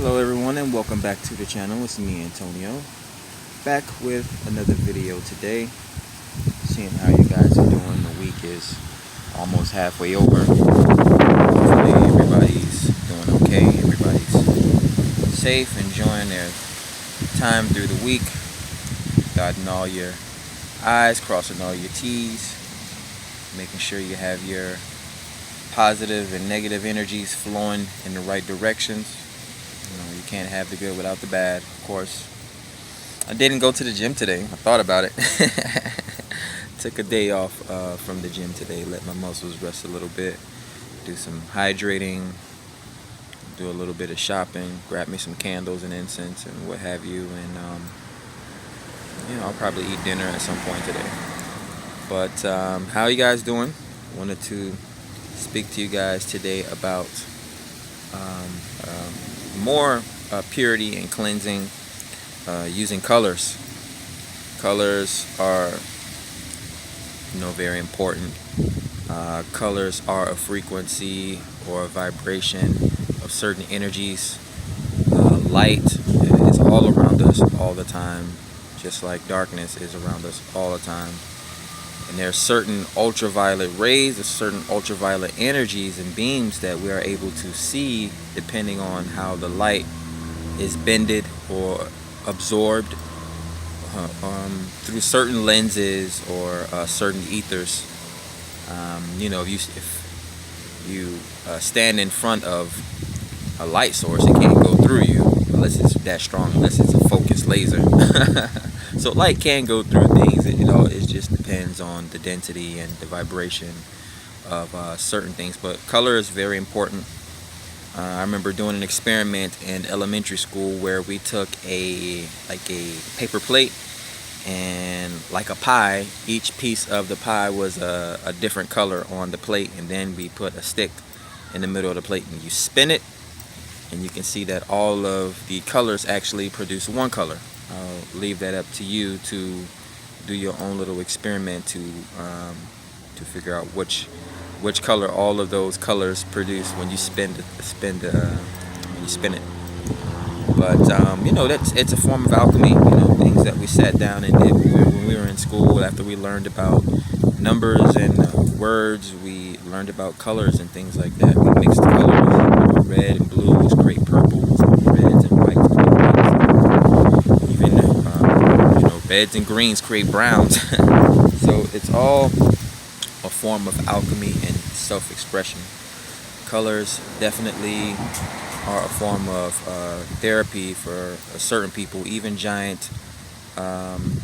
Hello everyone and welcome back to the channel. It's me, Antonio, back with another video today. Seeing how you guys are doing. The week is almost halfway over. Hopefully everybody's doing okay. Everybody's safe, enjoying their time through the week, dotting all your I's, crossing all your T's, making sure you have your positive and negative energies flowing in the right directions. You can't have the good without the bad, of course. I didn't go to the gym today. I thought about it. Took a day off from the gym today. Let my muscles rest a little bit. Do some hydrating. Do a little bit of shopping. Grab me some candles and incense and what have you. And I'll probably eat dinner at some point today. But how you guys doing? Wanted to speak to you guys today about more purity and cleansing using colors. Colors are very important. Colors are a frequency or a vibration of certain energies. Light is all around us all the time, just like darkness is around us all the time. And there are certain ultraviolet rays, or certain ultraviolet energies and beams that we are able to see depending on how the light is bended or absorbed through certain lenses or certain ethers. If you stand in front of a light source, it can't go through you unless it's that strong, unless it's a focused laser. So light can go through things. It just depends on the density and the vibration of certain things. But color is very important. I remember doing an experiment in elementary school where we took a paper plate and like a pie. Each piece of the pie was a different color on the plate, and then we put a stick in the middle of the plate and you spin it, and you can see that all of the colors actually produce one color. I'll leave that up to you to do your own little experiment to figure out which color all of those colors produce when you spin it. But it's a form of alchemy. Things that we sat down and did when we were in school. After we learned about numbers and words, we learned about colors and things like that. We mixed colors, red and blues, create purples, reds and whites, even reds and greens create browns. So it's all a form of alchemy and self-expression. Colors definitely are a form of therapy for certain people. Even giant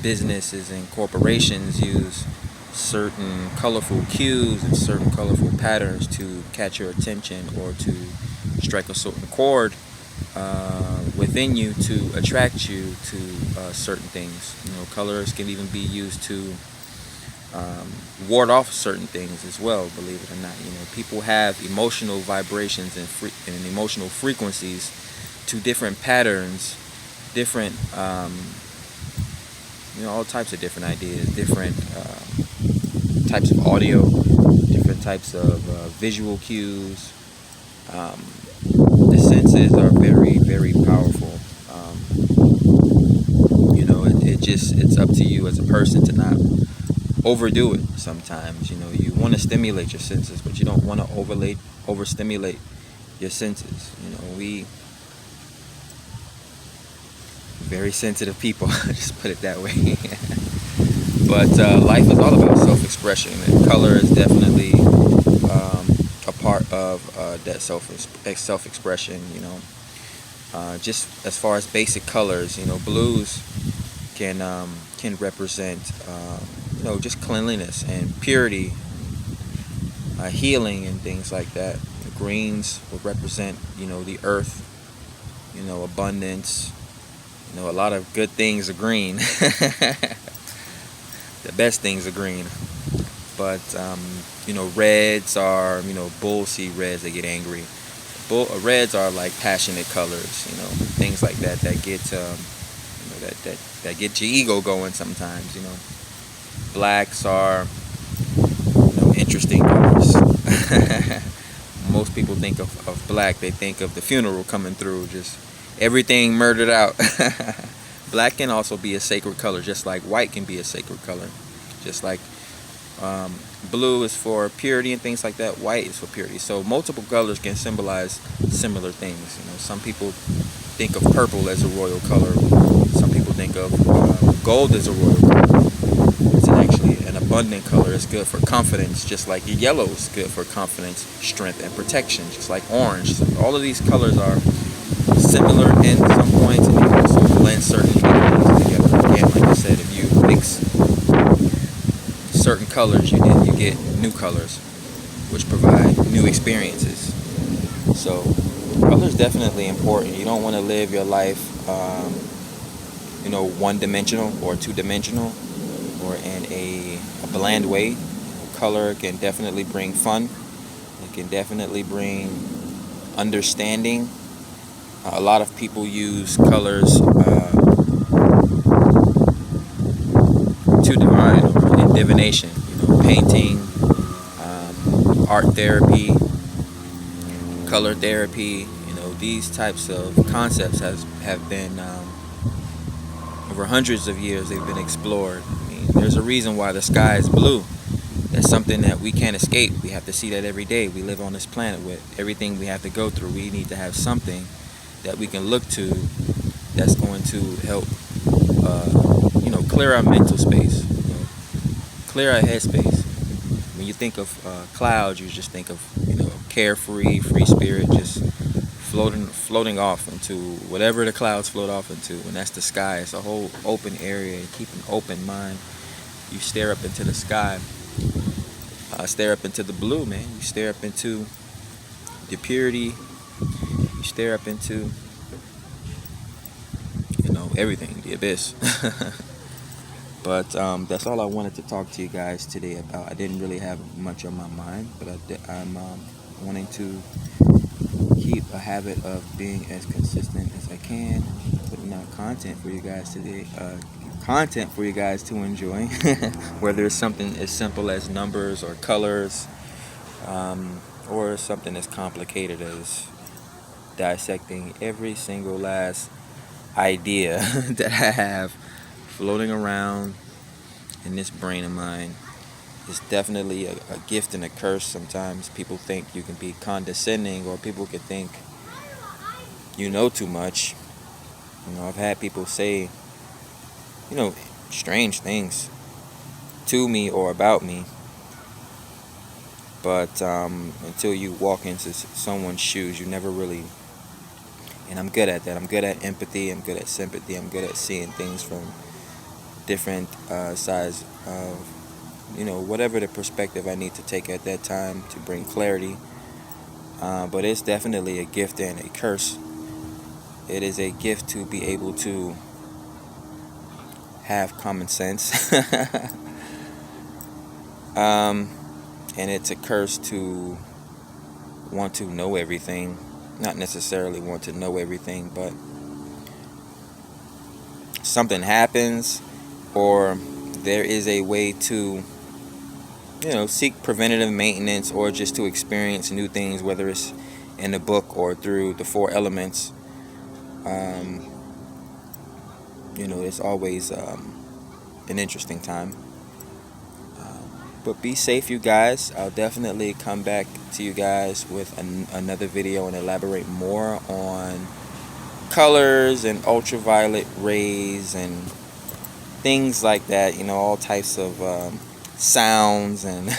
businesses and corporations use certain colorful cues and certain colorful patterns to catch your attention or to strike a certain chord within you to attract you to certain things. Colors can even be used to ward off certain things as well, believe it or not. People have emotional vibrations and emotional frequencies to different patterns, different all types of different ideas, different types of audio, different types of visual cues. The senses are very, very powerful. It's up to you as a person to not overdo it. Sometimes you want to stimulate your senses, but you don't want to overstimulate your senses. We very sensitive people, just put it that way. But life is all about self-expression, and color is definitely a part of that self-expression. Just as far as basic colors, blues can represent just cleanliness and purity, healing and things like that. The greens will represent the earth, abundance. A lot of good things are green. The best things are green. But reds are bulls see reds, they get angry. Reds are like passionate colors, things like that get that get your ego going sometimes. Blacks are interesting colors. Most people think of black, they think of the funeral coming through, just everything murdered out. Black can also be a sacred color, just like white can be a sacred color. Just like blue is for purity and things like that, white is for purity. So multiple colors can symbolize similar things. You know, some people think of purple as a royal color. Some people think of gold as a royal color. It's actually an abundant color. It's good for confidence, just like yellow is good for confidence, strength, and protection, just like orange. So all of these colors are similar in some points, and they also blend certain energies together. Again, like I said, if you mix certain colors, you get new colors, which provide new experiences. So color is definitely important. You don't want to live your life, one-dimensional or two-dimensional, or in a bland way. Color can definitely bring fun. It can definitely bring understanding. A lot of people use colors to divine or in divination. Painting, art therapy, color therapy. These types of concepts have been over hundreds of years. They've been explored. I mean, there's a reason why the sky is blue. That's something that we can't escape. We have to see that every day. We live on this planet with everything we have to go through. We need to have something that we can look to that's going to help clear our mental space, clear our head space. When you think of clouds, you just think of carefree, free spirit, just floating off into whatever the clouds float off into, and that's the sky. It's a whole open area. You keep an open mind. You stare up into the sky. Stare up into the blue, man. You stare up into the purity. You stare up into everything, the abyss. But that's all I wanted to talk to you guys today about. I didn't really have much on my mind, but I'm wanting to keep a habit of being as consistent as I can, putting out content for you guys today. Content for you guys to enjoy, whether it's something as simple as numbers or colors, or something as complicated as dissecting every single last idea that I have floating around in this brain of mine. It's definitely a gift and a curse. Sometimes people think you can be condescending, or people could think you know too much. I've had people say strange things to me or about me, but until you walk into someone's shoes, you never really. And I'm good at that. I'm good at empathy. I'm good at sympathy. I'm good at seeing things from different sides of, whatever the perspective I need to take at that time to bring clarity. But it's definitely a gift and a curse. It is a gift to be able to have common sense. And it's a curse to want to know everything. Not necessarily want to know everything, but something happens, or there is a way to seek preventative maintenance, or just to experience new things, whether it's in a book or through the 4 elements. It's always an interesting time. But be safe, you guys. I'll definitely come back to you guys with another video and elaborate more on colors and ultraviolet rays and things like that. All types of sounds and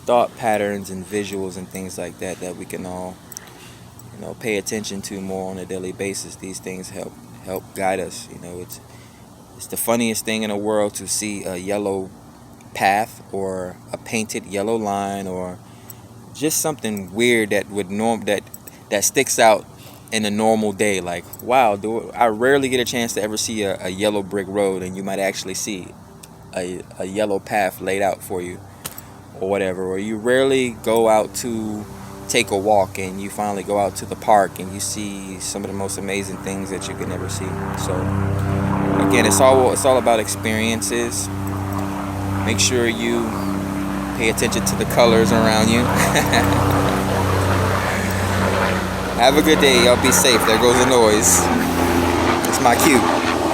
thought patterns and visuals and things like that that we can all pay attention to more on a daily basis. These things help guide us. It's the funniest thing in the world to see a yellow path or a painted yellow line, or just something weird that that sticks out in a normal day. Like, wow, I rarely get a chance to ever see a yellow brick road, and you might actually see a yellow path laid out for you, or whatever. Or you rarely go out to take a walk, and you finally go out to the park and you see some of the most amazing things that you could never see. So again, it's all about experiences. Make sure you pay attention to the colors around you. Have a good day. Y'all be safe. There goes the noise. It's my cue.